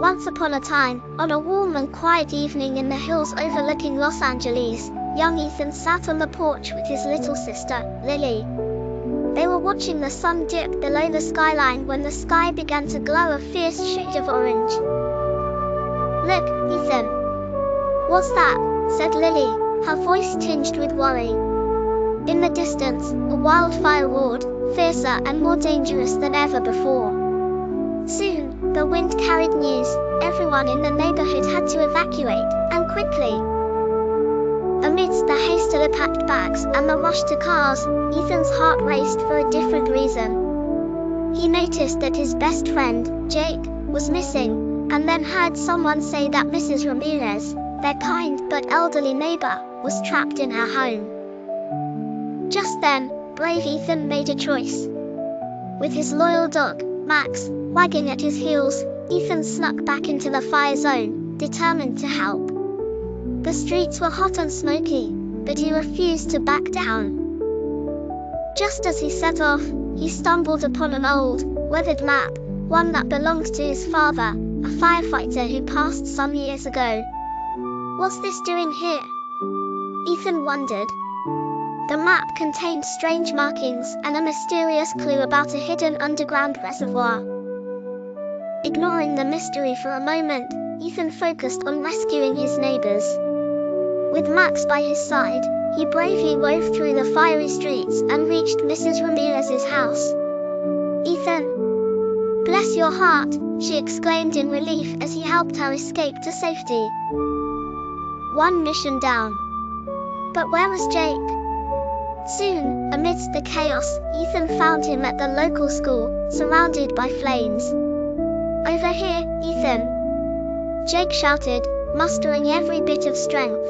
Once upon a time, on a warm and quiet evening in the hills overlooking Los Angeles, young Ethan sat on the porch with his little sister, Lily. They were watching the sun dip below the skyline when the sky began to glow a fierce shade of orange. "Look, Ethan." "What's that?" said Lily, her voice tinged with worry. In the distance, a wildfire roared, fiercer and more dangerous than ever before. Soon, the wind carried news. Everyone in the neighborhood had to evacuate, and quickly. Amidst the hastily packed bags and the rush to cars, Ethan's heart raced for a different reason. He noticed that his best friend, Jake, was missing, and then heard someone say that Mrs. Ramirez, their kind but elderly neighbor, was trapped in her home. Just then, brave Ethan made a choice. With his loyal dog, Max, wagging at his heels, Ethan snuck back into the fire zone, determined to help. The streets were hot and smoky, but he refused to back down. Just as he set off, he stumbled upon an old, weathered map, one that belonged to his father, a firefighter who passed some years ago. "What's this doing here?" Ethan wondered. The map contained strange markings and a mysterious clue about a hidden underground reservoir. Ignoring the mystery for a moment, Ethan focused on rescuing his neighbors. With Max by his side, he bravely wove through the fiery streets and reached Mrs. Ramirez's house. "Ethan, bless your heart," she exclaimed in relief as he helped her escape to safety. One mission down. But where was Jake? Soon, amidst the chaos, Ethan found him at the local school, surrounded by flames. "Over here, Ethan!" Jake shouted, mustering every bit of strength.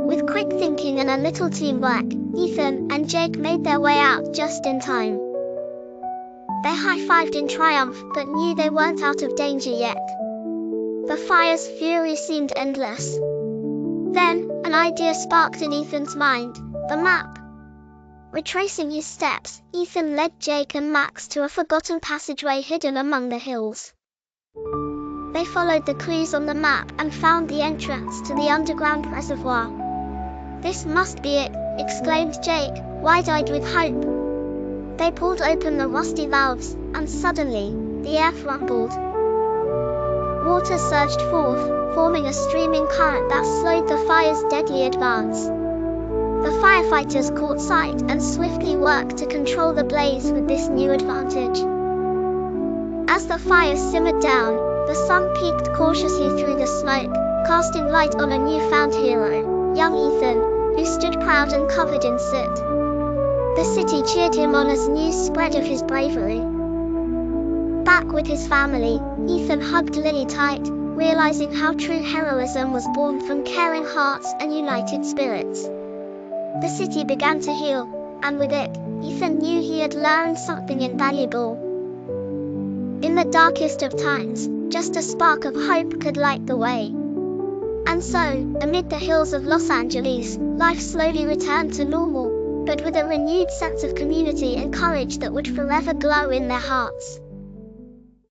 With quick thinking and a little teamwork, Ethan and Jake made their way out just in time. They high-fived in triumph but knew they weren't out of danger yet. The fire's fury seemed endless. Then, an idea sparked in Ethan's mind: the map. Retracing his steps, Ethan led Jake and Max to a forgotten passageway hidden among the hills. They followed the clues on the map and found the entrance to the underground reservoir. "This must be it," exclaimed Jake, wide-eyed with hope. They pulled open the rusty valves, and suddenly, the earth rumbled. Water surged forth, forming a streaming current that slowed the fire's deadly advance. The firefighters caught sight and swiftly worked to control the blaze with this new advantage. As the fire simmered down, the sun peeked cautiously through the smoke, casting light on a newfound hero, young Ethan, who stood proud and covered in soot. The city cheered him on as news spread of his bravery. Back with his family, Ethan hugged Lily tight, realizing how true heroism was born from caring hearts and united spirits. The city began to heal, and with it, Ethan knew he had learned something invaluable. In the darkest of times, just a spark of hope could light the way. And so, amid the hills of Los Angeles, life slowly returned to normal, but with a renewed sense of community and courage that would forever glow in their hearts.